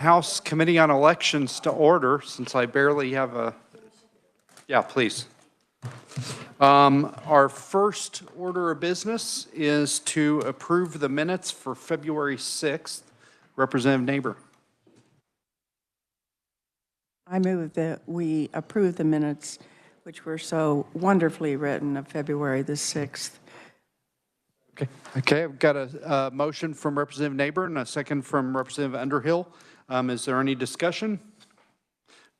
House Committee on Elections to order, since I barely have a, yeah, please. Our first order of business is to approve the minutes for February 6th. Representative Neighbor. I move that we approve the minutes, which were so wonderfully written, of February the 6th. Okay, I've got a motion from Representative Neighbor and a second from Representative Underhill. Is there any discussion?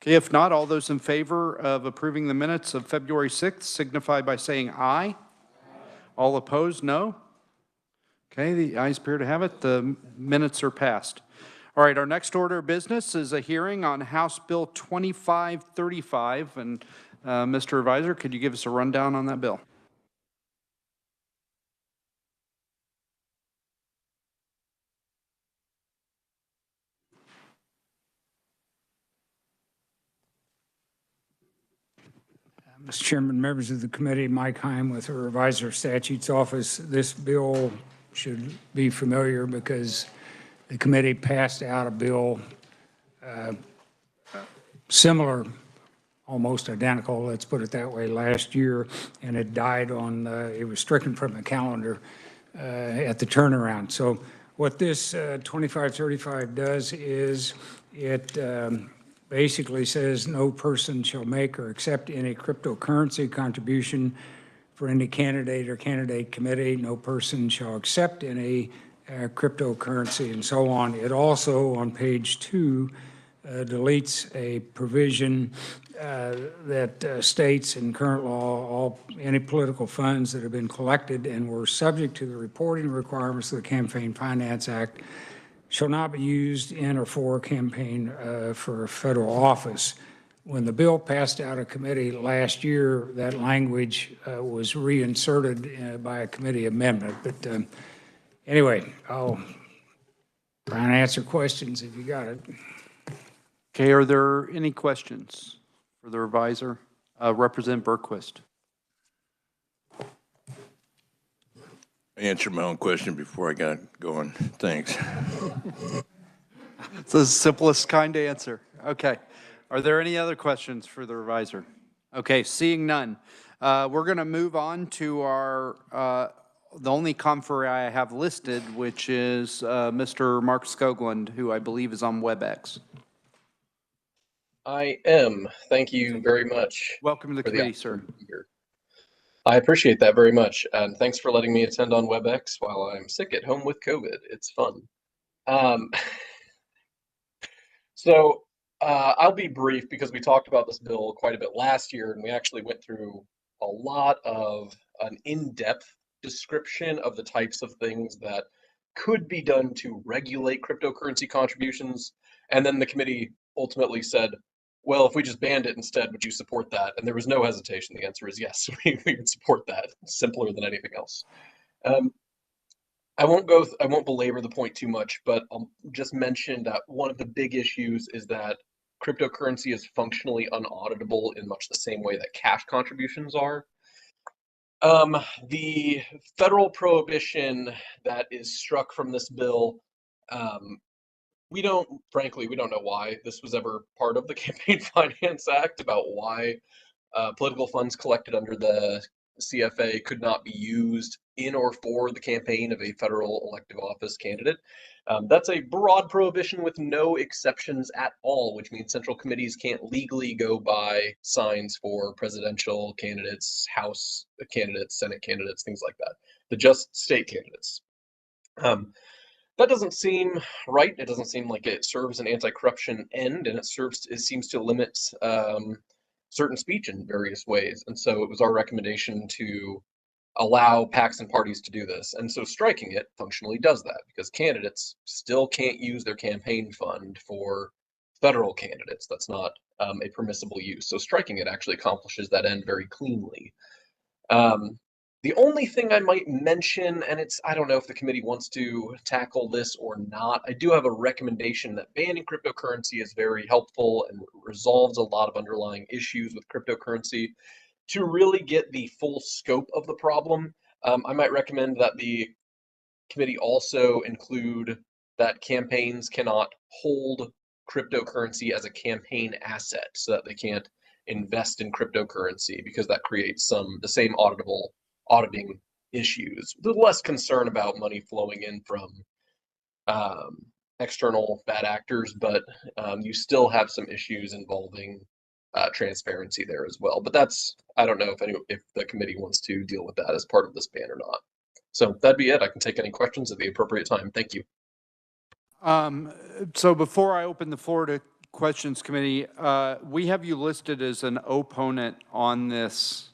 Okay, if not, all those in favor of approving the minutes of February 6th signify by saying aye. All opposed, no. Okay, the ayes appear to have it. The minutes are passed. All right, our next order of business is a hearing on House Bill 2535. And Mr. Advisor, could you give us a rundown on that bill? Mr. Chairman, members of the committee, Mike Heim with the Revisor Statutes Office. This bill should be familiar because the committee passed out a bill similar, almost identical, let's put it that way, last year, and it died on, it was stricken from the calendar at the turnaround. So what this 2535 does is it basically says no person shall make or accept any cryptocurrency contribution for any candidate or candidate committee. No person shall accept any cryptocurrency and so on. It also, on page 2, deletes a provision that states in current law any political funds that have been collected and were subject to the reporting requirements of the Campaign Finance Act shall not be used in or for a campaign for a federal office. When the bill passed out of committee last year, that language was reinserted by a committee amendment. But anyway, I'll try and answer questions if you got it. Okay, are there any questions for the revisor? Representative Berquist. I answered my own question before I got going. Thanks. It's the simplest kind of answer. Okay. Are there any other questions for the revisor? Okay, seeing none. We're going to move on to our the only conferee I have listed, which is Mr. Mark Skoglund, who I believe is on WebEx. I am. Thank you very much. Welcome to the committee, sir. I appreciate that very much, and thanks for letting me attend on WebEx while I'm sick at home with COVID. It's fun. So I'll be brief because we talked about this bill quite a bit last year, and we actually went through a lot of an in-depth description of the types of things that could be done to regulate cryptocurrency contributions. And then the committee ultimately said, well, if we just banned it instead, would you support that? And there was no hesitation. The answer is yes, we would support that. It's simpler than anything else. I won't belabor the point too much, but I'll just mention that one of the big issues is that cryptocurrency is functionally unauditable in much the same way that cash contributions are. The federal prohibition that is struck from this bill, frankly, we don't know why this was ever part of the Campaign Finance Act, about why political funds collected under the CFA could not be used in or for the campaign of a federal elective office candidate. That's a broad prohibition with no exceptions at all, which means central committees can't legally go buy signs for presidential candidates, House candidates, Senate candidates, things like that. They're just state candidates. That doesn't seem right. It doesn't seem like it serves an anti-corruption end, and it seems to limit certain speech in various ways. And so it was our recommendation to allow PACs and parties to do this. And so striking it functionally does that, because candidates still can't use their campaign fund for federal candidates. That's not a permissible use. So striking it actually accomplishes that end very cleanly. The only thing I might mention, and I don't know if the committee wants to tackle this or not, I do have a recommendation that banning cryptocurrency is very helpful and resolves a lot of underlying issues with cryptocurrency. To really get the full scope of the problem, I might recommend that the committee also include that campaigns cannot hold cryptocurrency as a campaign asset so that they can't invest in cryptocurrency because that creates the same auditing issues. There's less concern about money flowing in from external bad actors, but you still have some issues involving transparency there as well. But I don't know if the committee wants to deal with that as part of this ban or not. So that'd be it. I can take any questions at the appropriate time. Thank you. So before I open the floor to questions committee, we have you listed as an opponent on this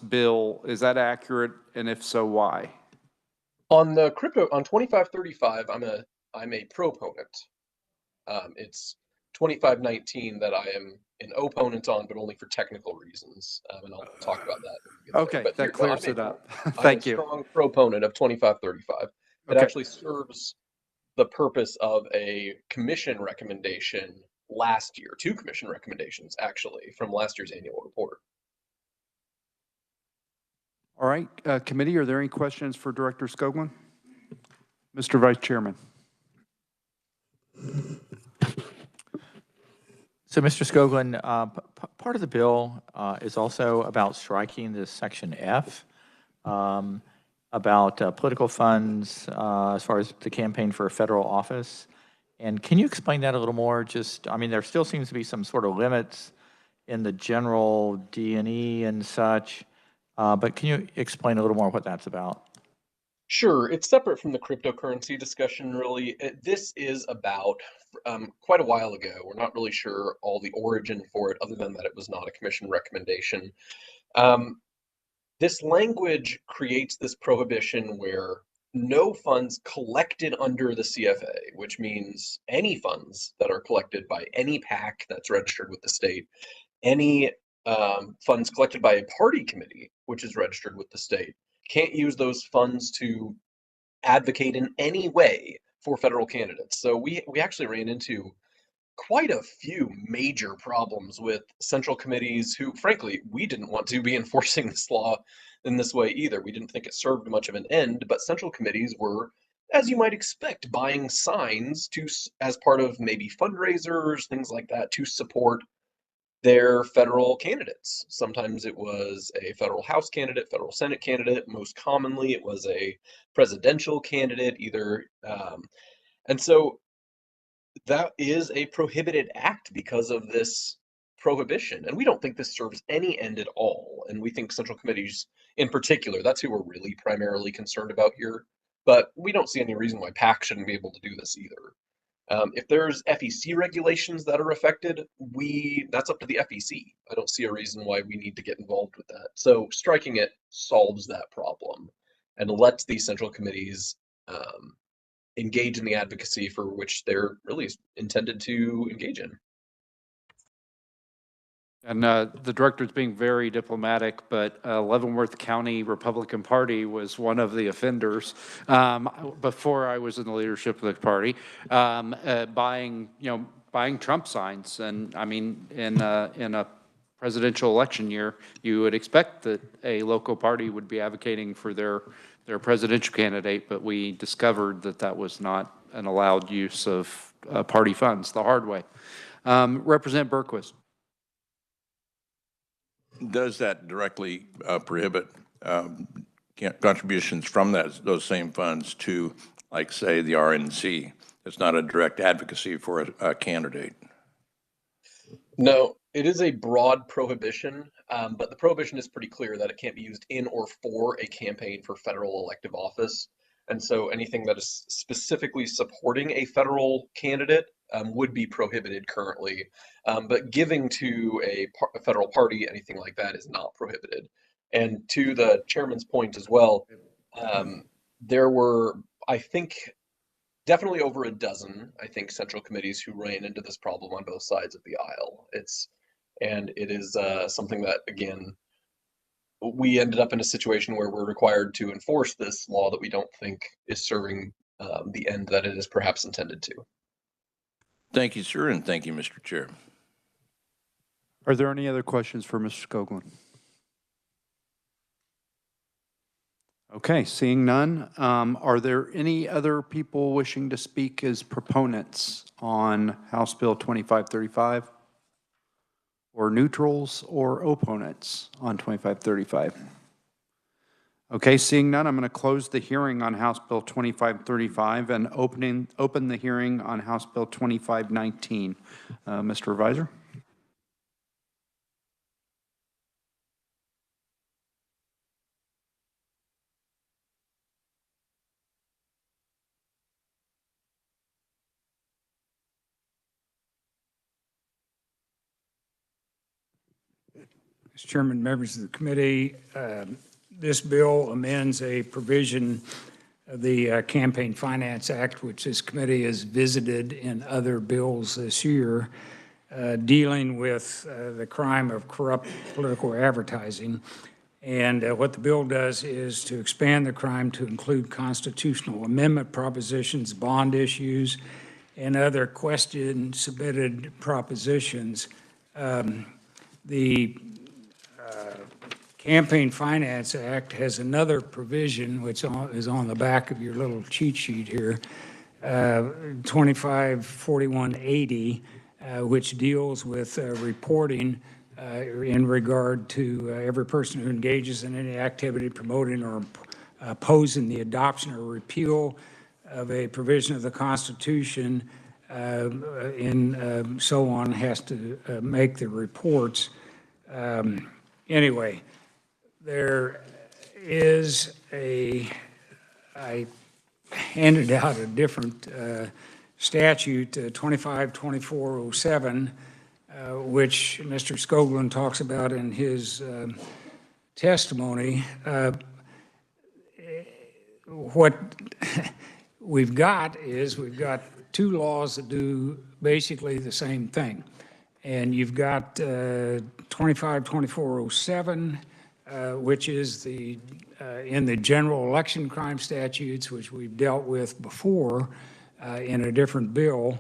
bill. Is that accurate? And if so, why? On 2535, I'm a proponent. It's 2519 that I am an opponent on, but only for technical reasons. And I'll talk about that. Okay, but that clears it up. I'm Thank a you. strong proponent of 2535. It Okay. actually serves the purpose of a commission recommendation last year, 2 commission recommendations actually from last year's annual report. All right, committee, are there any questions for Director Skoglund? Mr. Vice Chairman. So, Mr. Skoglund, part of the bill is also about striking this section F about political funds as far as the campaign for a federal office. And can you explain that a little more? I mean, there still seems to be some sort of limits in the general D&E and such, but can you explain a little more what that's about? Sure, it's separate from the cryptocurrency discussion, really. This is about quite a while ago. We're not really sure all the origin for it, other than that it was not a commission recommendation. This language creates this prohibition where no funds collected under the CFA, which means any funds that are collected by any PAC that's registered with the state, any funds collected by a party committee, which is registered with the state, can't use those funds to advocate in any way for federal candidates. So we actually ran into quite a few major problems with central committees who, frankly, we didn't want to be enforcing this law in this way either. We didn't think it served much of an end, but central committees were, as you might expect, buying signs as part of maybe fundraisers, things like that, to support their federal candidates. Sometimes it was a federal House candidate, federal Senate candidate. Most commonly, it was a presidential candidate, either. And so that is a prohibited act because of this prohibition. And we don't think this serves any end at all. And we think central committees in particular, that's who we're really primarily concerned about here. But we don't see any reason why PAC shouldn't be able to do this either. If there's FEC regulations that are affected, that's up to the FEC. I don't see a reason why we need to get involved with that. So striking it solves that problem and lets these central committees engage in the advocacy for which they're really intended to engage in. And the director's being very diplomatic, but Leavenworth County Republican Party was one of the offenders before I was in the leadership of the party, buying Trump signs. And I mean, in a presidential election year, you would expect that a local party would be advocating for their presidential candidate, but we discovered that that was not an allowed use of party funds the hard way. Representative Berquist. Does that directly prohibit contributions from those same funds to, like, say, the RNC? It's not a direct advocacy for a candidate. No, it is a broad prohibition, but the prohibition is pretty clear that it can't be used in or for a campaign for federal elective office. And so anything that is specifically supporting a federal candidate would be prohibited currently. But giving to a federal party, anything like that, is not prohibited. And to the chairman's point as well, there were, I think, definitely over a dozen, I think, central committees who ran into this problem on both sides of the aisle. It is something that, again, we ended up in a situation where we're required to enforce this law that we don't think is serving the end that it is perhaps intended to. Thank you, sir, and thank you, Mr. Chair. Are there any other questions for Mr. Skoglund? Okay, seeing none, are there any other people wishing to speak as proponents on House Bill 2535? Or neutrals or opponents on 2535? Okay, seeing none, I'm going to close the hearing on House Bill 2535 and open the hearing on House Bill 2519. Mr. Revisor? Mr. Chairman, members of the committee, this bill amends a provision of the Campaign Finance Act, which this committee has visited in other bills this year, dealing with the crime of corrupt political advertising. And what the bill does is to expand the crime to include constitutional amendment propositions, bond issues, and other question-submitted propositions. The Campaign Finance Act has another provision, which is on the back of your little cheat sheet here, 254180, which deals with reporting in regard to every person who engages in any activity promoting or opposing the adoption or repeal of a provision of the Constitution, and so on, has to make the reports. Anyway, there is I handed out a different statute, 252407, which Mr. Skoglund talks about in his testimony. What we've got two laws that do basically the same thing. And you've got 252407, which is in the general election crime statutes, which we've dealt with before in a different bill,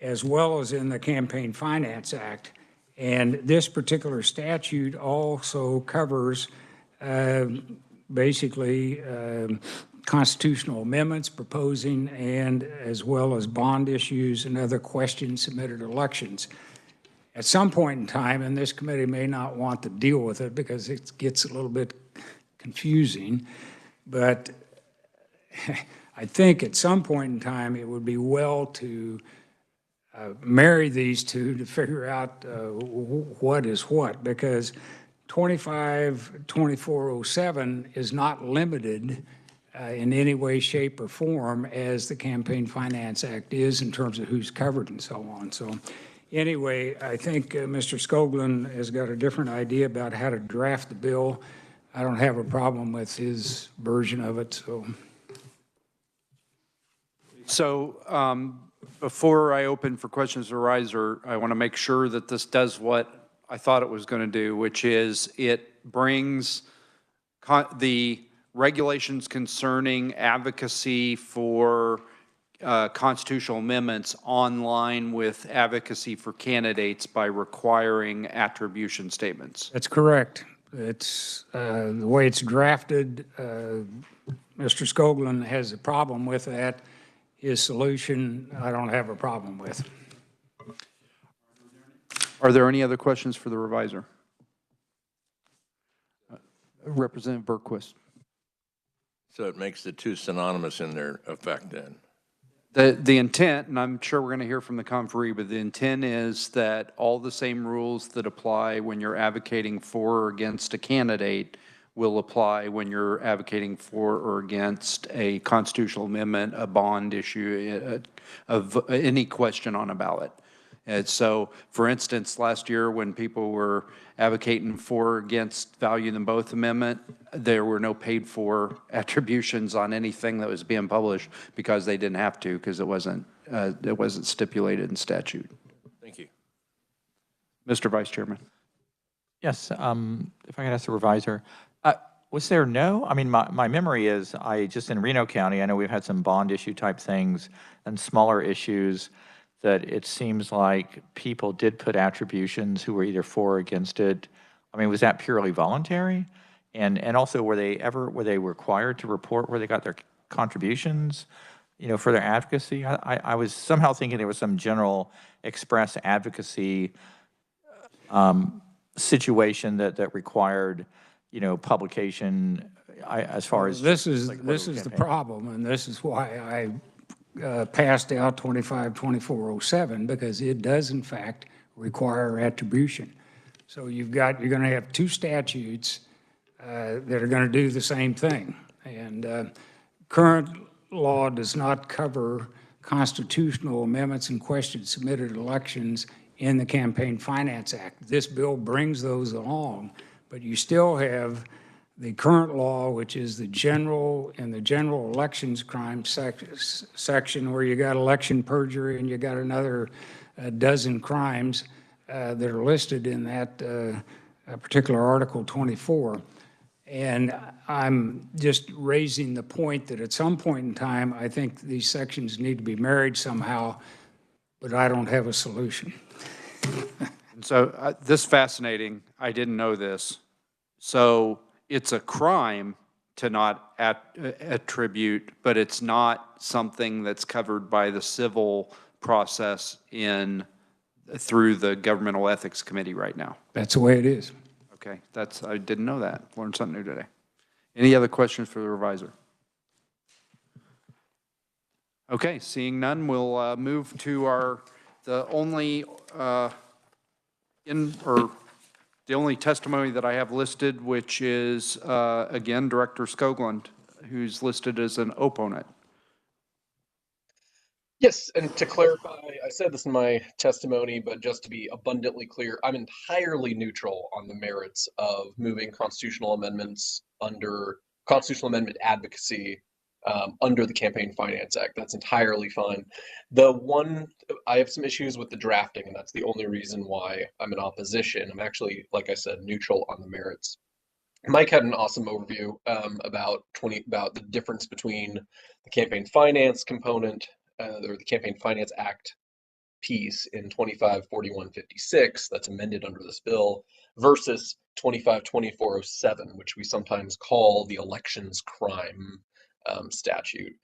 as well as in the Campaign Finance Act. And this particular statute also covers basically constitutional amendments proposing, and as well as bond issues and other questions submitted at elections. At some point in time, and this committee may not want to deal with it because it gets a little bit confusing, but I think at some point in time it would be well to marry these two to figure out what is what, because 252407 is not limited in any way, shape, or form as the Campaign Finance Act is in terms of who's covered and so on. So anyway, I think Mr. Skoglund has got a different idea about how to draft the bill. I don't have a problem with his version of it, So before I open for questions or riser, I want to make sure that this does what I thought it was going to do, which is it brings the regulations concerning advocacy for constitutional amendments online with advocacy for candidates by requiring attribution statements. That's correct. It's the way it's drafted. Mr. Skoglund has a problem with that. His solution, I don't have a problem with. Are there any other questions for the revisor? Representative Berquist. So it makes the two synonymous in their effect then? The intent, and I'm sure we're going to hear from the conferee, but the intent is that all the same rules that apply when you're advocating for or against a candidate will apply when you're advocating for or against a constitutional amendment, a bond issue, of any question on a ballot. And so, for instance, last year when people were advocating for or against value them both amendment, there were no paid for attributions on anything that was being published because they didn't have to, because it wasn't stipulated in statute. Thank you. Mr. Vice Chairman. Yes, if I could ask the revisor, was there no, I mean, my memory is, just in Reno County, I know we've had some bond issue type things and smaller issues that it seems like people did put attributions who were either for or against it. I mean, was that purely voluntary? And also, were they required to report where they got their contributions, for their advocacy? I was somehow thinking there was some general express advocacy situation that required, publication, as far as. This is, like, this political is the campaign. problem, and this is why I passed out 252407, because it does in fact require attribution. So you're going to have two statutes that are going to do the same thing. And current law does not cover constitutional amendments and questions submitted at elections in the Campaign Finance Act. This bill brings those along, but you still have the current law, which is the general elections crime section, where you got election perjury and you got another dozen crimes that are listed in that particular Article 24. And I'm just raising the point that at some point in time, I think these sections need to be married somehow, but I don't have a solution. And so this is fascinating. I didn't know this. So it's a crime to not attribute, but it's not something that's covered by the civil process through the Governmental Ethics Committee right now. That's the way it is. Okay, I didn't know that. Learned something new today. Any other questions for the revisor? Okay, seeing none, we'll move to the only testimony that I have listed, which is, again, Director Skoglund, who's listed as an opponent. Yes, and to clarify, I said this in my testimony, but just to be abundantly clear, I'm entirely neutral on the merits of moving constitutional amendments under constitutional amendment advocacy under the Campaign Finance Act. That's entirely fine. I have some issues with the drafting, and that's the only reason why I'm in opposition. I'm actually, like I said, neutral on the merits. Mike had an awesome overview about the difference between the campaign finance component or the Campaign Finance Act piece in 254156 that's amended under this bill versus 252407, which we sometimes call the elections crime statute.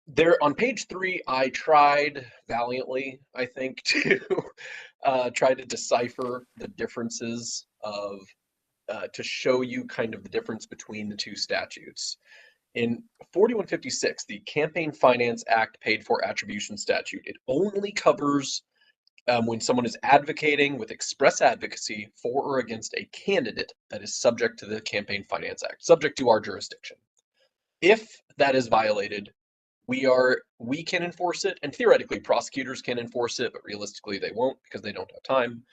There on page 3, I tried valiantly, I think, to try to decipher the differences to show you kind of the difference between the two statutes. In 4156, the Campaign Finance Act paid for attribution statute, it only covers when someone is advocating with express advocacy for or against a candidate that is subject to the Campaign Finance Act, subject to our jurisdiction. If that is violated, we can enforce it, and theoretically prosecutors can enforce it, but realistically they won't because they don't have time.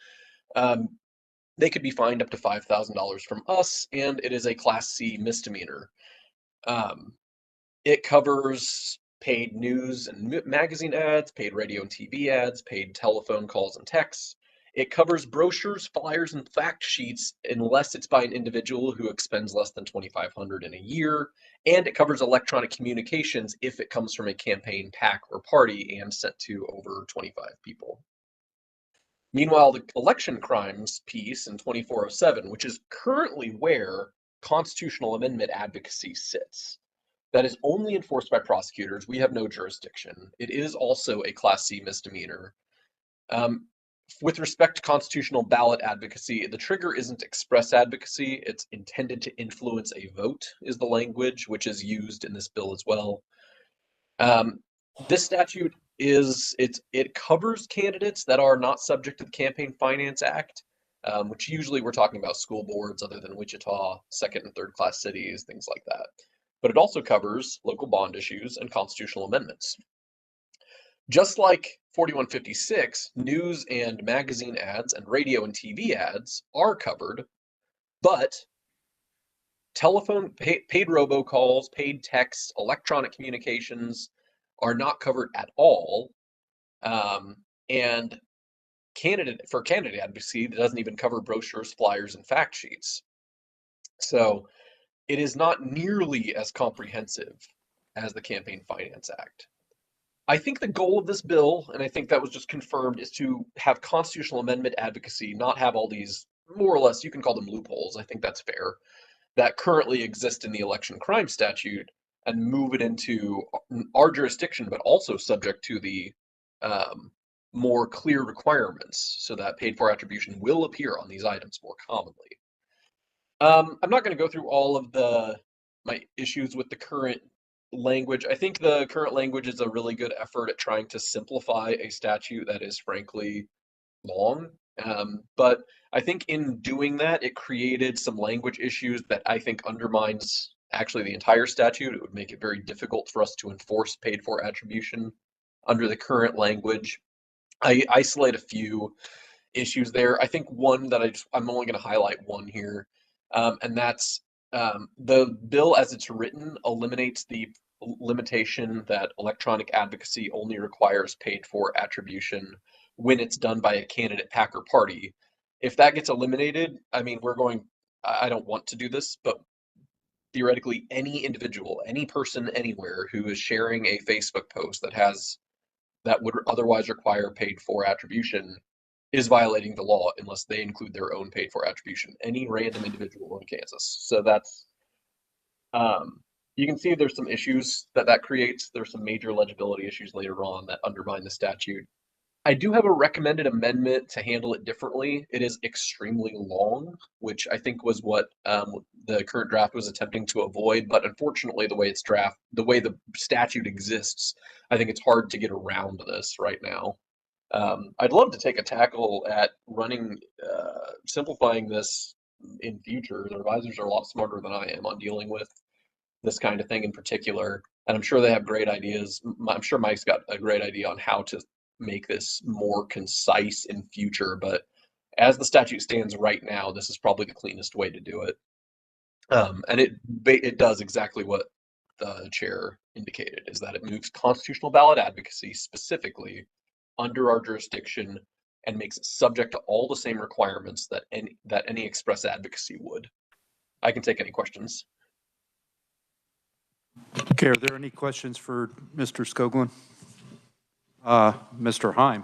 They could be fined up to $5,000 from us, and it is a Class C misdemeanor. It covers paid news and magazine ads, paid radio and TV ads, paid telephone calls and texts. It covers brochures, flyers, and fact sheets unless it's by an individual who expends less than $2,500 in a year. And it covers electronic communications if it comes from a campaign PAC or party and sent to over 25 people. Meanwhile, the election crimes piece in 2407, which is currently where constitutional amendment advocacy sits, that is only enforced by prosecutors. We have no jurisdiction. It is also a Class C misdemeanor. With respect to constitutional ballot advocacy, the trigger isn't express advocacy. It's intended to influence a vote is the language, which is used in this bill as well. This statute it covers candidates that are not subject to the Campaign Finance Act, which usually we're talking about school boards other than Wichita, second and third class cities, things like that. But it also covers local bond issues and constitutional amendments. Just like 4156, news and magazine ads and radio and TV ads are covered, but telephone, paid robocalls, paid text, electronic communications are not covered at all. And for candidate advocacy, it doesn't even cover brochures, flyers, and fact sheets. So it is not nearly as comprehensive as the Campaign Finance Act. I think the goal of this bill, and I think that was just confirmed, is to have constitutional amendment advocacy, not have all these more or less, you can call them loopholes. I think that's fair, that currently exist in the election crime statute and move it into our jurisdiction, but also subject to the more clear requirements so that paid for attribution will appear on these items more commonly. I'm not going to go through all of my issues with the current language. I think the current language is a really good effort at trying to simplify a statute that is frankly long. But I think in doing that, it created some language issues that I think undermines actually the entire statute. It would make it very difficult for us to enforce paid for attribution under the current language. I isolate a few issues there. I think one that I'm only going to highlight one here, and that's the bill as it's written eliminates the limitation that electronic advocacy only requires paid for attribution when it's done by a candidate, PAC, or party. If that gets eliminated, I mean, I don't want to do this, but theoretically, any individual, any person anywhere who is sharing a Facebook post that would otherwise require paid for attribution is violating the law unless they include their own paid for attribution. Any random individual in Kansas. So that's you can see there's some issues that creates. There's some major legibility issues later on that undermine the statute. I do have a recommended amendment to handle it differently. It is extremely long, which I think was what the current draft was attempting to avoid. But unfortunately, the way the statute exists, I think it's hard to get around this right now. I'd love to take a tackle at simplifying this in future. The revisers are a lot smarter than I am on dealing with this kind of thing in particular, and I'm sure they have great ideas. I'm sure Mike's got a great idea on how to make this more concise in future, but as the statute stands right now, this is probably the cleanest way to do it. And it does exactly what the chair indicated, is that it moves constitutional ballot advocacy specifically under our jurisdiction and makes it subject to all the same requirements that any express advocacy would. I can take any questions. Okay, are there any questions for Mr. Skoglund? Mr. Heim?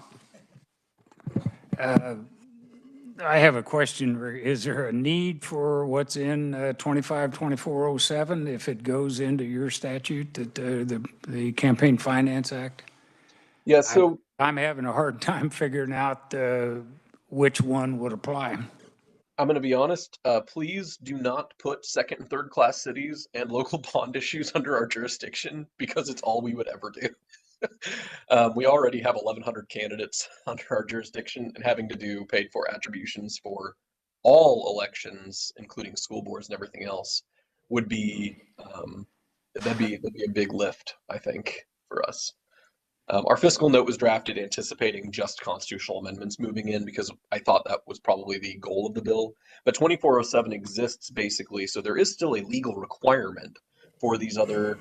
I have a question. Is there a need for what's in 25-2407 if it goes into your statute, that the Campaign Finance Act? Yeah, so I'm having a hard time figuring out which one would apply. I'm going to be honest. Please do not put second and third class cities and local bond issues under our jurisdiction, because it's all we would ever do. We already have 1,100 candidates under our jurisdiction, and having to do paid for attributions for all elections, including school boards and everything else, would be that'd be a big lift, I think, for us. Our fiscal note was drafted anticipating just constitutional amendments moving in, because I thought that was probably the goal of the bill. But 2407 exists basically, so there is still a legal requirement for these other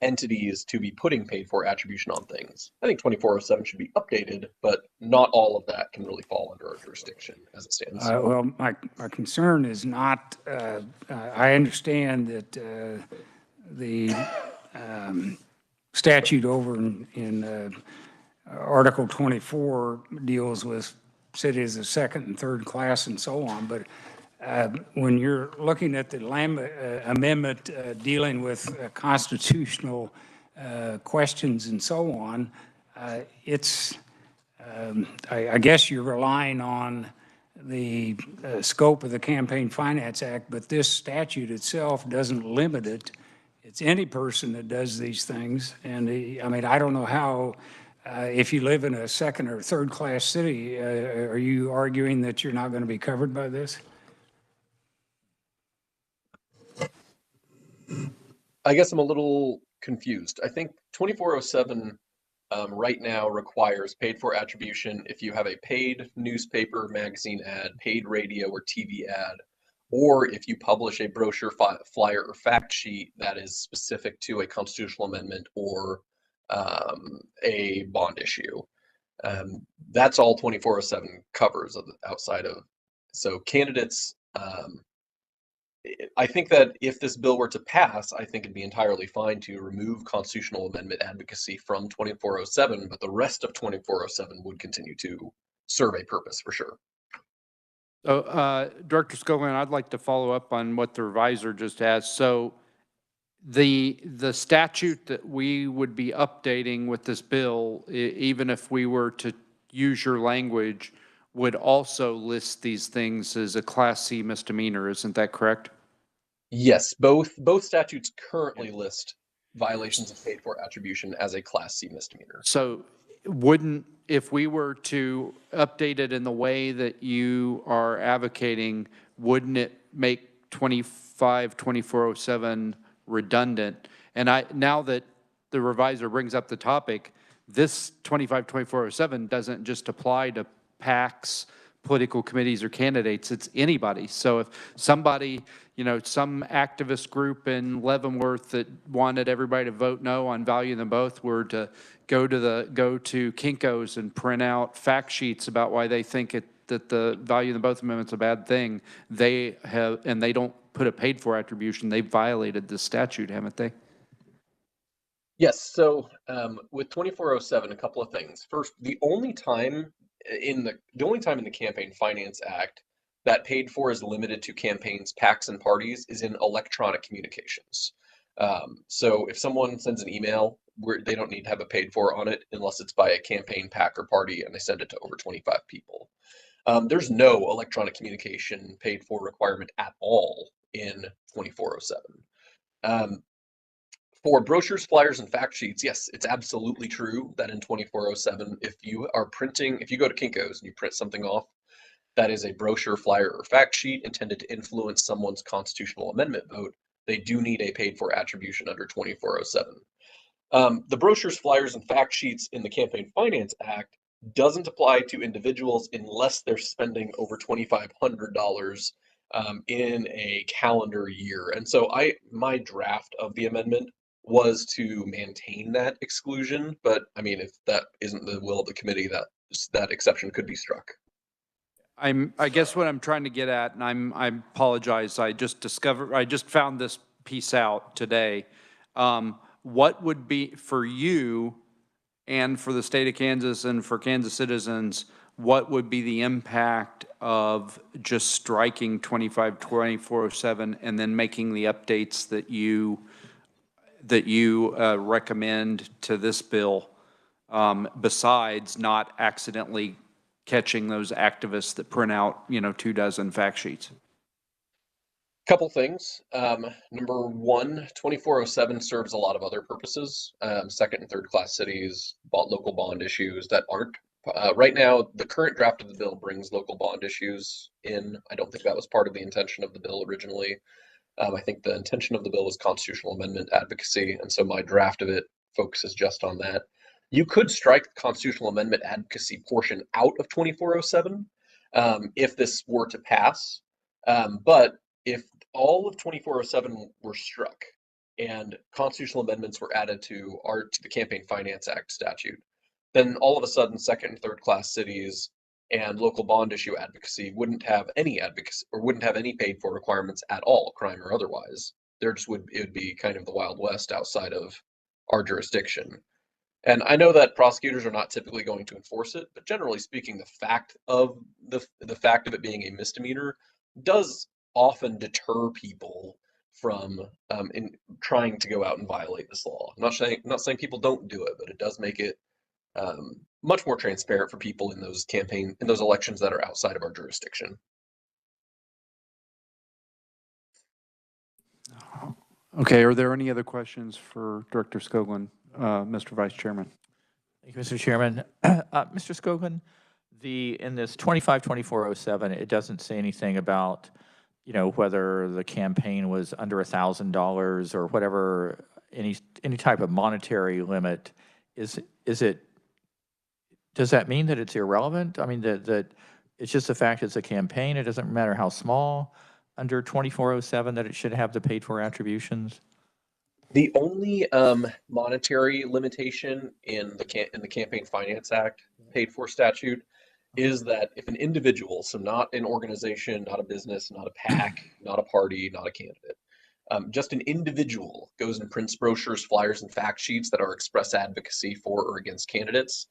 entities to be putting paid for attribution on things. I think 2407 should be updated, but not all of that can really fall under our jurisdiction as it stands. Well, my concern is not, I understand that the statute over in Article 24 deals with cities of second and third class and so on, but when you're looking at the amendment dealing with constitutional questions and so on, I guess you're relying on the scope of the Campaign Finance Act, but this statute itself doesn't limit it. It's any person that does these things. And I mean, I don't know how, if you live in a second or third class city, are you arguing that you're not going to be covered by this? I guess I'm a little confused. I think 2407 right now requires paid for attribution if you have a paid newspaper, magazine ad, paid radio or TV ad, or if you publish a brochure, flyer, or fact sheet that is specific to a constitutional amendment or a bond issue. That's all 2407 covers outside of. So candidates, I think that if this bill were to pass, I think it'd be entirely fine to remove constitutional amendment advocacy from 2407, but the rest of 2407 would continue to serve a purpose for sure. So, Director Scoggin, I'd like to follow up on what the revisor just asked. So the statute that we would be updating with this bill, even if we were to use your language, would also list these things as a Class C misdemeanor, isn't that correct? Yes, both statutes currently list violations of paid for attribution as a Class C misdemeanor. So wouldn't, if we were to update it in the way that you are advocating, wouldn't it make 25-2407 redundant? And now that the revisor brings up the topic, this 25-2407 doesn't just apply to PACs, political committees, or candidates, it's anybody. So if somebody, some activist group in Leavenworth that wanted everybody to vote no on value them both were to go to Kinko's and print out fact sheets about why they think that the value them both amendment's a bad thing, they don't put a paid for attribution, they violated the statute, haven't they? Yes, so with 2407, a couple of things. First, the only time in the Campaign Finance Act that paid for is limited to campaigns, PACs, and parties is in electronic communications. So if someone sends an email, they don't need to have a paid for on it unless it's by a campaign, PAC, or party, and they send it to over 25 people. There's no electronic communication paid for requirement at all in 2407. For brochures, flyers, and fact sheets, yes, it's absolutely true that in 2407, if you go to Kinko's and you print something off, that is a brochure, flyer, or fact sheet intended to influence someone's constitutional amendment vote, they do need a paid for attribution under 2407. The brochures, flyers, and fact sheets in the Campaign Finance Act doesn't apply to individuals unless they're spending over $2,500 in a calendar year. And so my draft of the amendment was to maintain that exclusion, but I mean, if that isn't the will of the committee, that exception could be struck. I guess what I'm trying to get at, and I apologize, I just found this piece out today. What would be, for you and for the state of Kansas and for Kansas citizens, what would be the impact of just striking 25-2407 and then making the updates that you recommend to this bill, besides not accidentally catching those activists that print out, 24 fact sheets? Couple things. Number one, 2407 serves a lot of other purposes. Second and third class cities, local bond issues that aren't. Right now, the current draft of the bill brings local bond issues in. I don't think that was part of the intention of the bill originally. I think the intention of the bill was constitutional amendment advocacy, and so my draft of it focuses just on that. You could strike the constitutional amendment advocacy portion out of 2407 if this were to pass. But if all of 2407 were struck and constitutional amendments were added to the Campaign Finance Act statute, then all of a sudden second and third class cities and local bond issue advocacy wouldn't have any advocacy or wouldn't have any paid for requirements at all, crime or otherwise. It would be kind of the Wild West outside of our jurisdiction. And I know that prosecutors are not typically going to enforce it, but generally speaking, the fact of it being a misdemeanor does often deter people from in trying to go out and violate this law. I'm not saying people don't do it, but it does make it much more transparent for people in those elections that are outside of our jurisdiction. Okay, are there any other questions for Director Scoggin, Mr. Vice Chairman? Thank you, Mr. Chairman. Mr. Scoggin, in this 25-2407, it doesn't say anything about, whether the campaign was under $1,000 or whatever, any type of monetary limit. Does that mean that it's irrelevant? I mean, that it's just the fact it's a campaign, it doesn't matter how small, under 2407, that it should have the paid for attributions? The only monetary limitation in the Campaign Finance Act paid for statute is that if an individual, so not an organization, not a business, not a PAC, not a party, not a candidate, just an individual goes and prints brochures, flyers, and fact sheets that are express advocacy for or against candidates,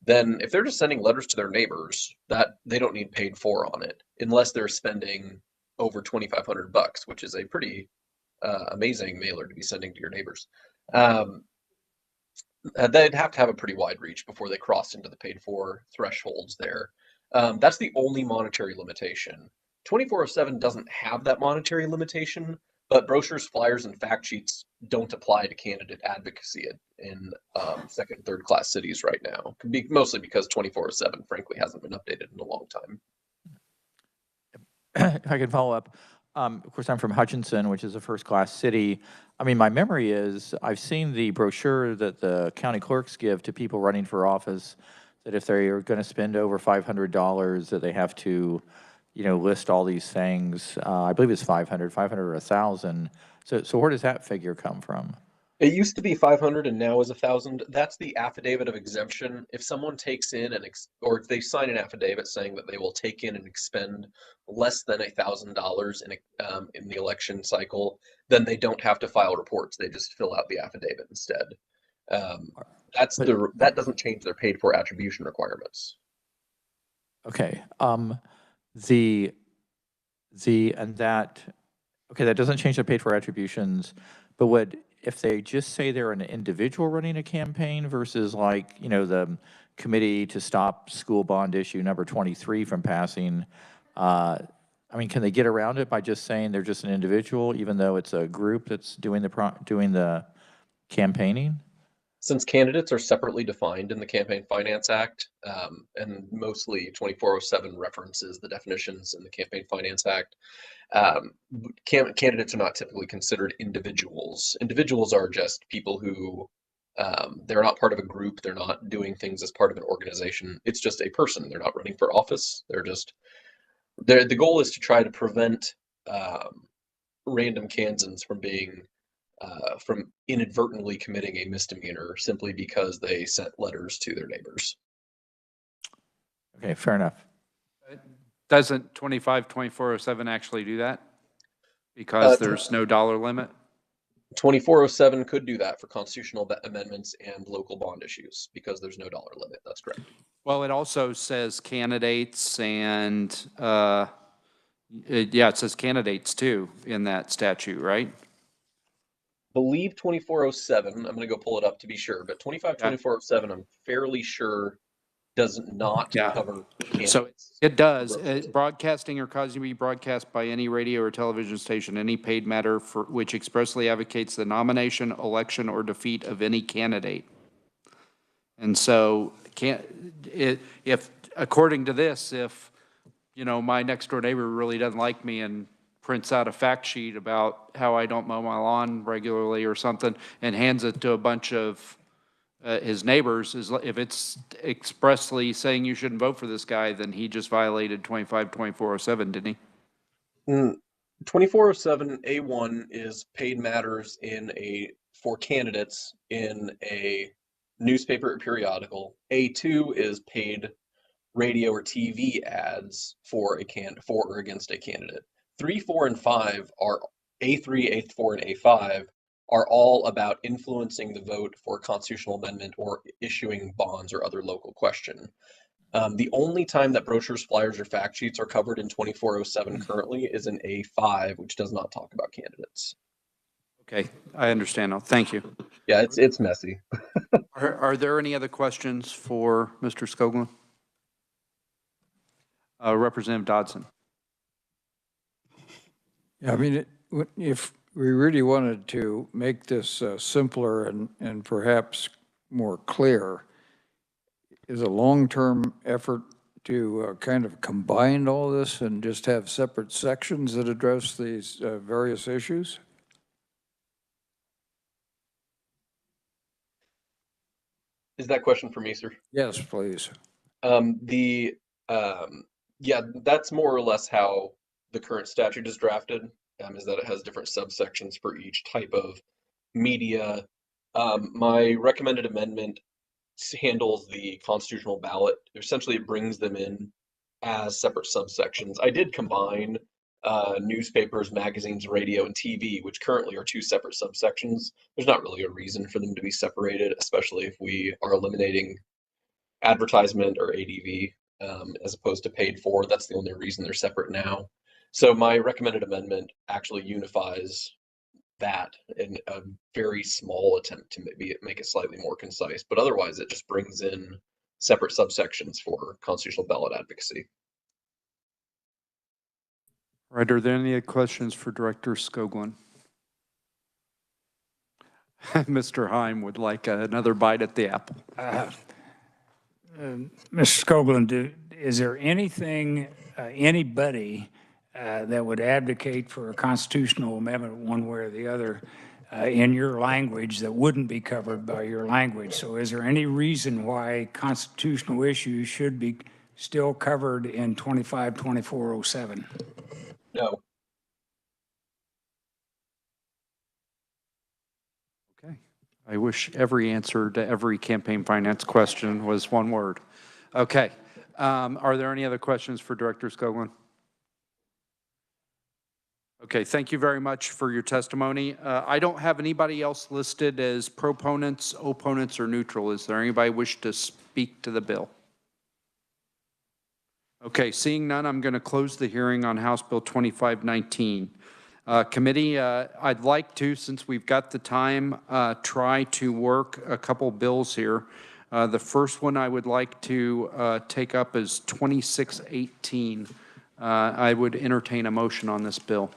then if they're just sending letters to their neighbors, that they don't need paid for on it unless they're spending over $2,500, which is a pretty amazing mailer to be sending to your neighbors. They'd have to have a pretty wide reach before they cross into the paid for thresholds there. That's the only monetary limitation. 2407 doesn't have that monetary limitation, but brochures, flyers, and fact sheets don't apply to candidate advocacy in second and third class cities right now. Mostly because 2407, frankly, hasn't been updated in a long time. If I could follow up, of course, I'm from Hutchinson, which is a first-class city. I mean, my memory is I've seen the brochure that the county clerks give to people running for office, that if they are going to spend over $500, that they have to, list all these things. I believe it's 500 or 1,000. So where does that figure come from? It used to be 500 and now is 1,000. That's the affidavit of exemption. If someone takes in or if they sign an affidavit saying that they will take in and expend less than $1,000 in the election cycle, then they don't have to file reports. They just fill out the affidavit instead. That doesn't change their paid for attribution requirements. Okay. That doesn't change the paid for attributions, but if they just say they're an individual running a campaign versus the committee to stop school bond issue number 23 from passing, can they get around it by just saying they're just an individual, even though it's a group that's doing the campaigning? Since candidates are separately defined in the Campaign Finance Act, and mostly 2407 references the definitions in the Campaign Finance Act, candidates are not typically considered individuals. Individuals are just people who they're not part of a group. They're not doing things as part of an organization. It's just a person. They're not running for office. The goal is to try to prevent random Kansans from inadvertently committing a misdemeanor simply because they sent letters to their neighbors. Okay, fair enough. Doesn't 2407 actually do that? Because there's no dollar limit? 2407 could do that for constitutional amendments and local bond issues because there's no dollar limit. That's correct. Well, it also says candidates and, it says candidates too in that statute, right? Believe 2407, I'm going to go pull it up to be sure, but 2407, I'm fairly sure does not cover candidates. So it does. Broadcasting or causing to be broadcast by any radio or television station, any paid matter for which expressly advocates the nomination, election, or defeat of any candidate. And so if according to this, if my next door neighbor really doesn't like me and prints out a fact sheet about how I don't mow my lawn regularly or something and hands it to a bunch of his neighbors, if it's expressly saying you shouldn't vote for this guy, then he just violated 2407, didn't he? 2407A1 is paid matters for candidates in a newspaper or periodical. A2 is paid radio or TV ads for or against a candidate. 3, 4, and 5 are A3, A4, and A5 are all about influencing the vote for a constitutional amendment or issuing bonds or other local question. The only time that brochures, flyers, or fact sheets are covered in 2407 currently is in A5, which does not talk about candidates. Okay, I understand now. Thank you. Yeah, it's messy. Are there any other questions for Mr. Skoglund? Representative Dodson. Yeah, I mean, if we really wanted to make this simpler and perhaps more clear, is a long-term effort to kind of combine all this and just have separate sections that address these various issues? Is that question for me, sir? Yes, please. Yeah, that's more or less how the current statute is drafted, is that it has different subsections for each type of media. My recommended amendment handles the constitutional ballot. Essentially, it brings them in as separate subsections. I did combine newspapers, magazines, radio, and TV, which currently are 2 separate subsections. There's not really a reason for them to be separated, especially if we are eliminating advertisement or ADV as opposed to paid for. That's the only reason they're separate now. So my recommended amendment actually unifies that in a very small attempt to maybe make it slightly more concise, but otherwise it just brings in separate subsections for constitutional ballot advocacy. Right, are there any questions for Director Skoglund? Mr. Heim would like another bite at the apple. Mr. Skoglund, is there anything, anybody that would advocate for a constitutional amendment one way or the other in your language that wouldn't be covered by your language? So is there any reason why constitutional issues should be still covered in 252407? No. Okay. I wish every answer to every campaign finance question was one word. Okay. Are there any other questions for Director Skoglund? Okay, thank you very much for your testimony. I don't have anybody else listed as proponents, opponents, or neutral. Is there anybody wish to speak to the bill? Okay, seeing none, I'm going to close the hearing on House Bill 2519. Committee, I'd like to, since we've got the time, try to work a couple bills here. The first one I would like to take up is 2618. I would entertain a motion on this bill.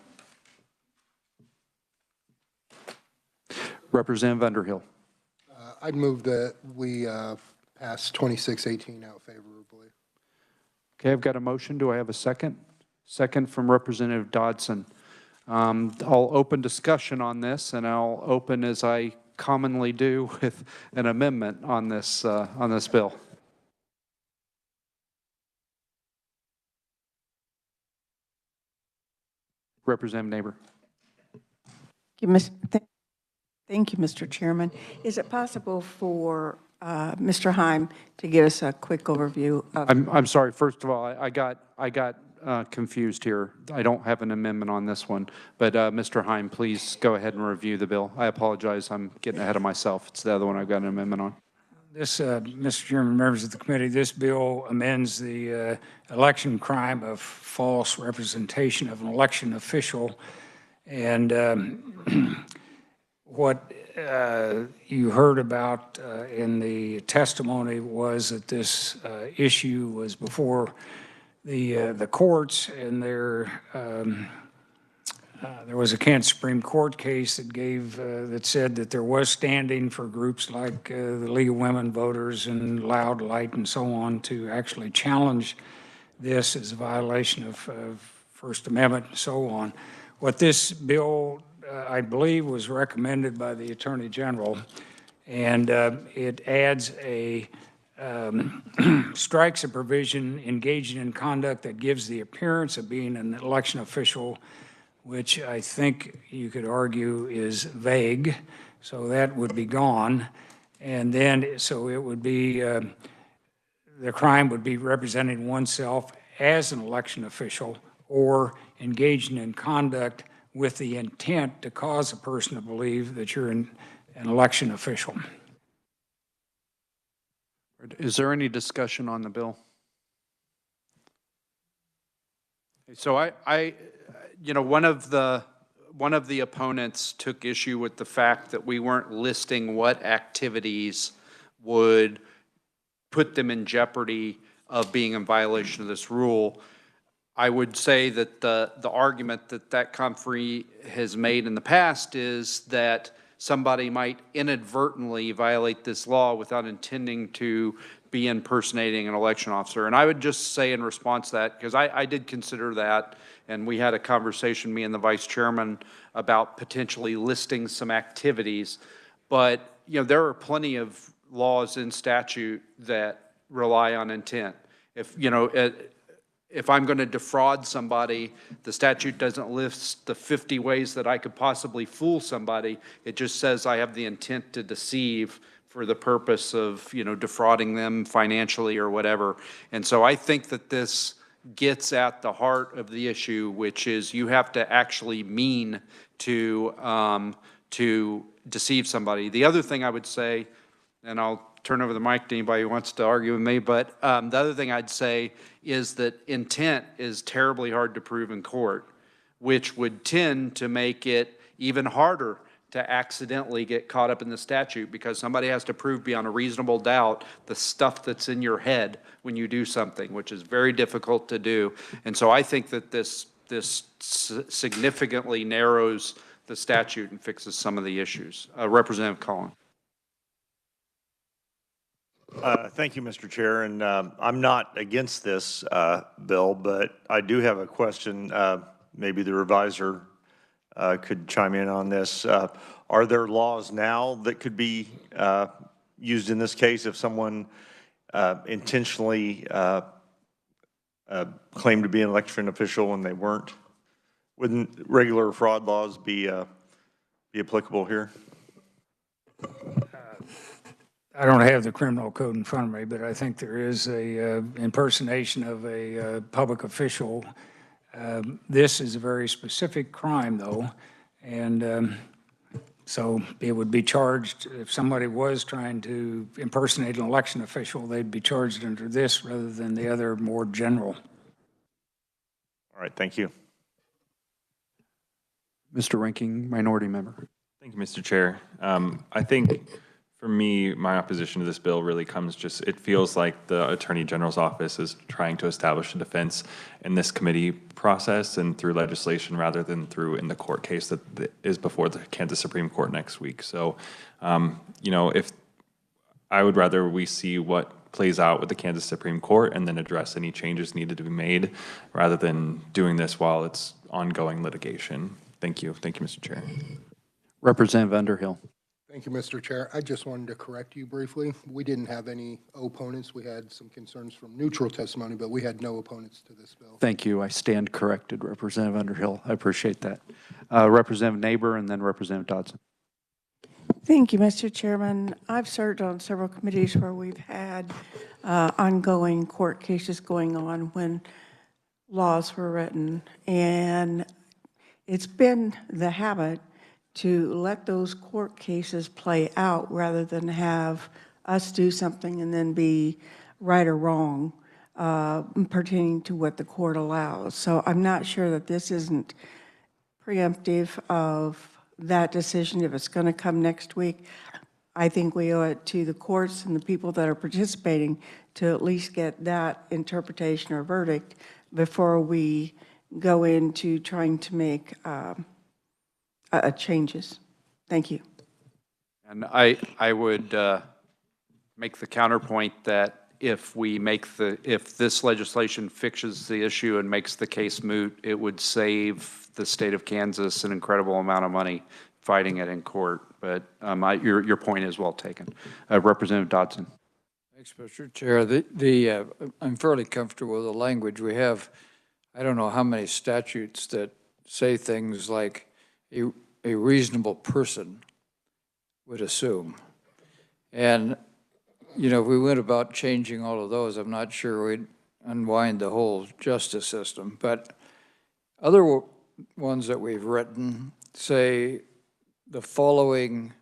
Representative Underhill. I'd move that we pass 2618 out favorably. Okay, I've got a motion. Do I have a second? Second from Representative Dodson. I'll open discussion on this, and I'll open, as I commonly do, with an amendment on this bill. Representative Neighbor. Thank you, Mr. Chairman. Is it possible for Mr. Heim to give us a quick overview of? I'm sorry. First of all, I got confused here. I don't have an amendment on this one, but Mr. Heim, please go ahead and review the bill. I apologize. I'm getting ahead of myself. It's the other one I've got an amendment on. This, Mr. Chairman, members of the committee, this bill amends the election crime of false representation of an election official. And what you heard about in the testimony was that this issue was before the courts, and there was a Kansas Supreme Court case that that said that there was standing for groups like the League of Women Voters and Loud Light and so on to actually challenge this as a violation of First Amendment and so on. What this bill, I believe, was recommended by the Attorney General, and it adds strikes a provision engaging in conduct that gives the appearance of being an election official, which I think you could argue is vague, so that would be gone. And then, so it would be, the crime would be representing oneself as an election official or engaging in conduct with the intent to cause a person to believe that you're an election official. Is there any discussion on the bill? So one of the opponents took issue with the fact that we weren't listing what activities would put them in jeopardy of being in violation of this rule. I would say that the argument that conferee has made in the past is that somebody might inadvertently violate this law without intending to be impersonating an election officer. And I would just say in response to that, because I did consider that, and we had a conversation, me and the vice chairman, about potentially listing some activities. But there are plenty of laws in statute that rely on intent. If I'm going to defraud somebody, the statute doesn't list the 50 ways that I could possibly fool somebody. It just says I have the intent to deceive for the purpose of, defrauding them financially or whatever. And so I think that this gets at the heart of the issue, which is you have to actually mean to deceive somebody. The other thing I would say, and I'll turn over the mic to anybody who wants to argue with me, but the other thing I'd say is that intent is terribly hard to prove in court, which would tend to make it even harder to accidentally get caught up in the statute, because somebody has to prove beyond a reasonable doubt the stuff that's in your head when you do something, which is very difficult to do. And so I think that this significantly narrows the statute and fixes some of the issues. Representative Collin. Thank you, Mr. Chair, and I'm not against this bill, but I do have a question. Maybe the reviser could chime in on this. Are there laws now that could be used in this case if someone intentionally claimed to be an election official when they weren't? Wouldn't regular fraud laws be applicable here? I don't have the criminal code in front of me, but I think there is a impersonation of a public official. This is a very specific crime, though, and so it would be charged, if somebody was trying to impersonate an election official, they'd be charged under this rather than the other more general. All right, thank you. Mr. Ranking Minority Member. Thank you, Mr. Chair. I think for me, my opposition to this bill really comes it feels like the Attorney General's office is trying to establish a defense in this committee process and through legislation rather than through in the court case that is before the Kansas Supreme Court next week. So, you know, if I would rather we see what plays out with the Kansas Supreme Court and then address any changes needed to be made rather than doing this while it's ongoing litigation. Thank you. Thank you, Mr. Chair. Representative Underhill. Thank you, Mr. Chair. I just wanted to correct you briefly. We didn't have any opponents. We had some concerns from neutral testimony, but we had no opponents to this bill. Thank you. I stand corrected, Representative Underhill. I appreciate that. Representative Neighbor and then Representative Dodson. Thank you, Mr. Chairman. I've served on several committees where we've had ongoing court cases going on when laws were written, and it's been the habit to let those court cases play out rather than have us do something and then be right or wrong pertaining to what the court allows. So I'm not sure that this isn't preemptive of that decision if it's going to come next week. I think we owe it to the courts and the people that are participating to at least get that interpretation or verdict before we go into trying to make changes. Thank you. And I would make the counterpoint that if this legislation fixes the issue and makes the case moot, it would save the state of Kansas an incredible amount of money fighting it in court. But your point is well taken. Representative Dodson. Thanks, Mr. Chair. I'm fairly comfortable with the language. We have, I don't know how many statutes that say things like a reasonable person would assume. And, you know, if we went about changing all of those, I'm not sure we'd unwind the whole justice system. But other ones that we've written say the following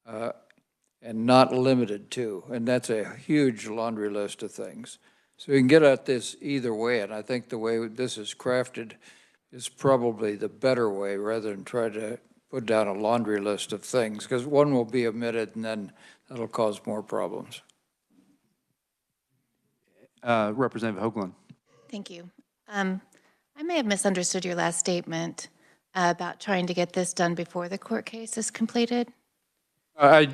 and not limited to, and that's a huge laundry list of things. So we can get at this either way, and I think the way this is crafted is probably the better way rather than try to put down a laundry list of things, because one will be omitted and then that'll cause more problems. Representative Hoagland. Thank you. I may have misunderstood your last statement about trying to get this done before the court case is completed.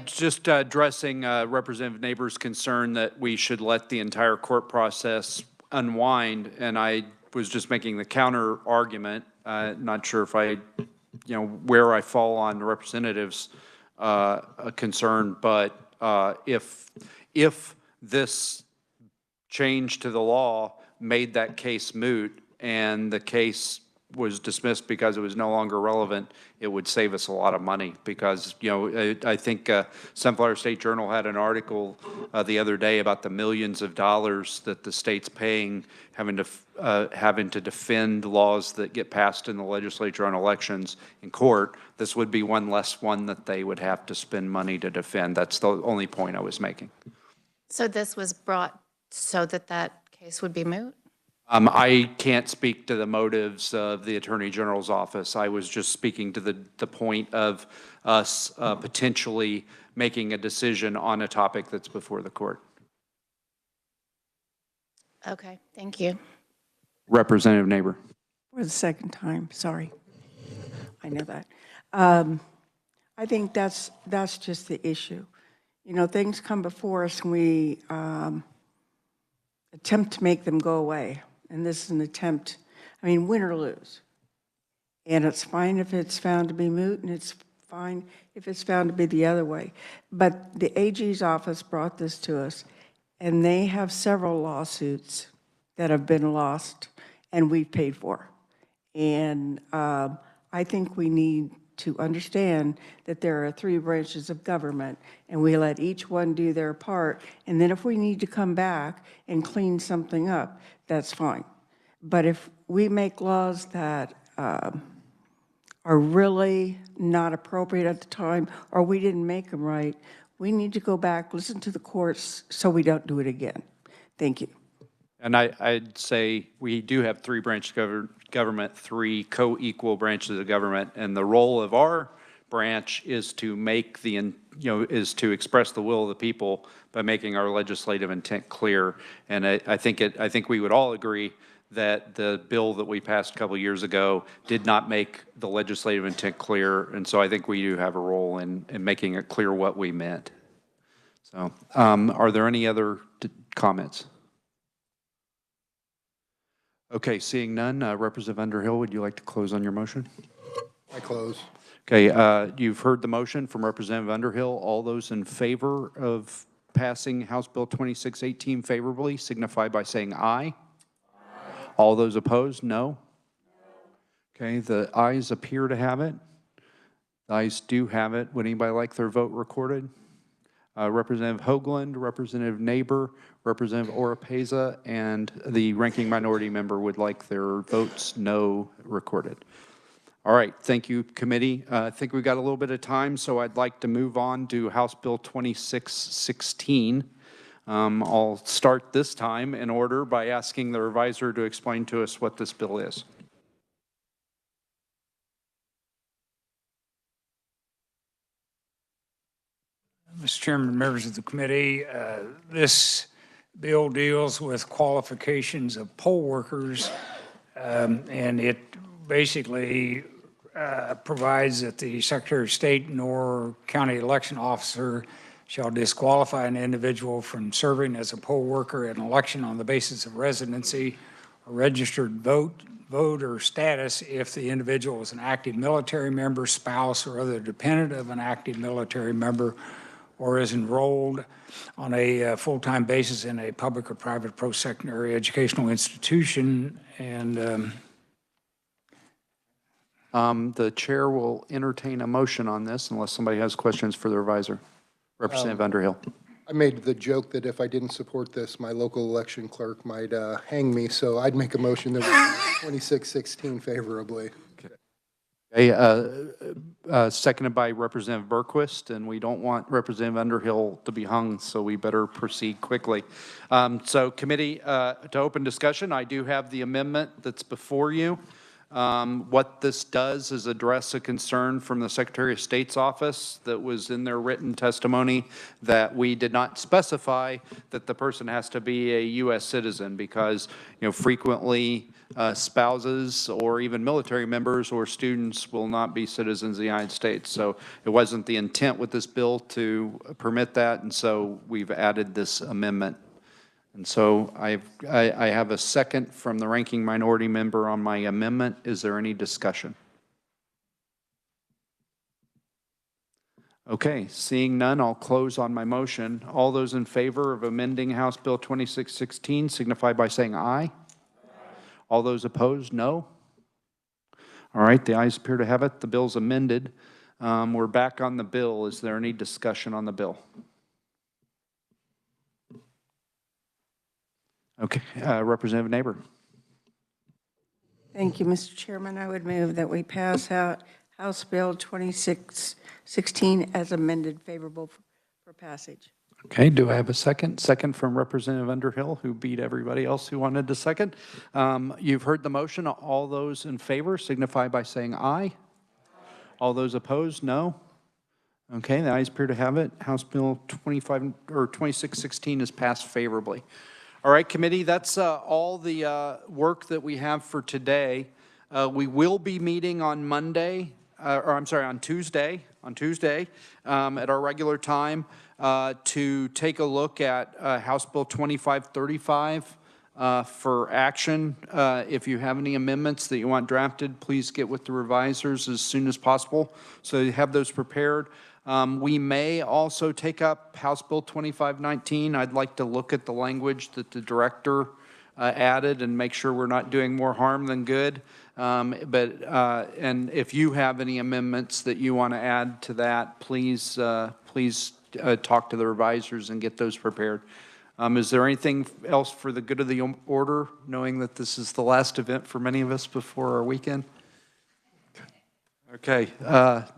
Just addressing Representative Neighbor's concern that we should let the entire court process unwind, and I was just making the counter argument. Not sure if where I fall on the representative's concern, but if this change to the law made that case moot and the case was dismissed because it was no longer relevant, it would save us a lot of money because, I think Sunflower State Journal had an article the other day about the millions of dollars that the state's paying having to defend laws that get passed in the legislature on elections in court. This would be one less one that they would have to spend money to defend. That's the only point I was making. So this was brought so that that case would be moot? I can't speak to the motives of the Attorney General's office. I was just speaking to the point of us potentially making a decision on a topic that's before the court. Okay, thank you. Representative Neighbor. For the second time, sorry. I know that. I think that's just the issue. Things come before us and we attempt to make them go away. And this is an attempt, win or lose. And it's fine if it's found to be moot, and it's fine if it's found to be the other way. But the AG's office brought this to us, and they have several lawsuits that have been lost and we've paid for. And I think we need to understand that there are 3 branches of government, and we let each one do their part. And then if we need to come back and clean something up, that's fine. But if we make laws that are really not appropriate at the time, or we didn't make them right, we need to go back, listen to the courts so we don't do it again. Thank you. And I'd say we do have 3 branches of government, 3 co-equal branches of government, and the role of our branch is to make is to express the will of the people by making our legislative intent clear. And I think we would all agree that the bill that we passed a couple years ago did not make the legislative intent clear, and so I think we do have a role in making it clear what we meant. So, are there any other comments? Okay, seeing none, Representative Underhill, would you like to close on your motion? I close. Okay, you've heard the motion from Representative Underhill. All those in favor of passing House Bill 2618 favorably signify by saying aye. All those opposed, no. Okay, the ayes appear to have it. The ayes do have it. Would anybody like their vote recorded? Representative Hoagland, Representative Neighbor, Representative Oropeza, and the ranking minority member would like their votes no recorded. All right, thank you, committee. I think we've got a little bit of time, so I'd like to move on to House Bill 2616. I'll start this time in order by asking the reviser to explain to us what this bill is. Mr. Chairman, members of the committee, this bill deals with qualifications of poll workers, and it basically provides that the Secretary of State nor county election officer shall disqualify an individual from serving as a poll worker at an election on the basis of residency or registered voter status if the individual is an active military member, spouse, or other dependent of an active military member, or is enrolled on a full-time basis in a public or private post-secondary educational institution. And the chair will entertain a motion on this unless somebody has questions for the reviser. Representative Underhill. I made the joke that if I didn't support this, my local election clerk might hang me, so I'd make a motion that we 2616 favorably. Okay, seconded by Representative Berquist, and we don't want Representative Underhill to be hung, so we better proceed quickly. So committee, to open discussion, I do have the amendment that's before you. What this does is address a concern from the Secretary of State's office that was in their written testimony that we did not specify that the person has to be a U.S. citizen because, frequently spouses or even military members or students will not be citizens of the United States. So it wasn't the intent with this bill to permit that, and so we've added this amendment. And so I have a second from the ranking minority member on my amendment. Is there any discussion? Okay, seeing none, I'll close on my motion. All those in favor of amending House Bill 2616 signify by saying aye. All those opposed, no. All right, the ayes appear to have it. The bill's amended. We're back on the bill. Is there any discussion on the bill? Okay, Representative Neighbor. Thank you, Mr. Chairman. I would move that we pass out House Bill 2616 as amended, favorable for passage. Okay, do I have a second? Second from Representative Underhill, who beat everybody else who wanted to second. You've heard the motion. All those in favor signify by saying aye. All those opposed, no. Okay, the ayes appear to have it. House Bill 2616 is passed favorably. All right, committee, that's all the work that we have for today. We will be meeting on Monday, on Tuesday, at our regular time to take a look at House Bill 2535 for action. If you have any amendments that you want drafted, please get with the revisers as soon as possible so you have those prepared. We may also take up House Bill 2519. I'd like to look at the language that the director added and make sure we're not doing more harm than good. And if you have any amendments that you want to add to that, please talk to the revisers and get those prepared. Is there anything else for the good of the order, knowing that this is the last event for many of us before our weekend? Okay,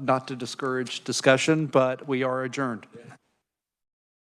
not to discourage discussion, but we are adjourned.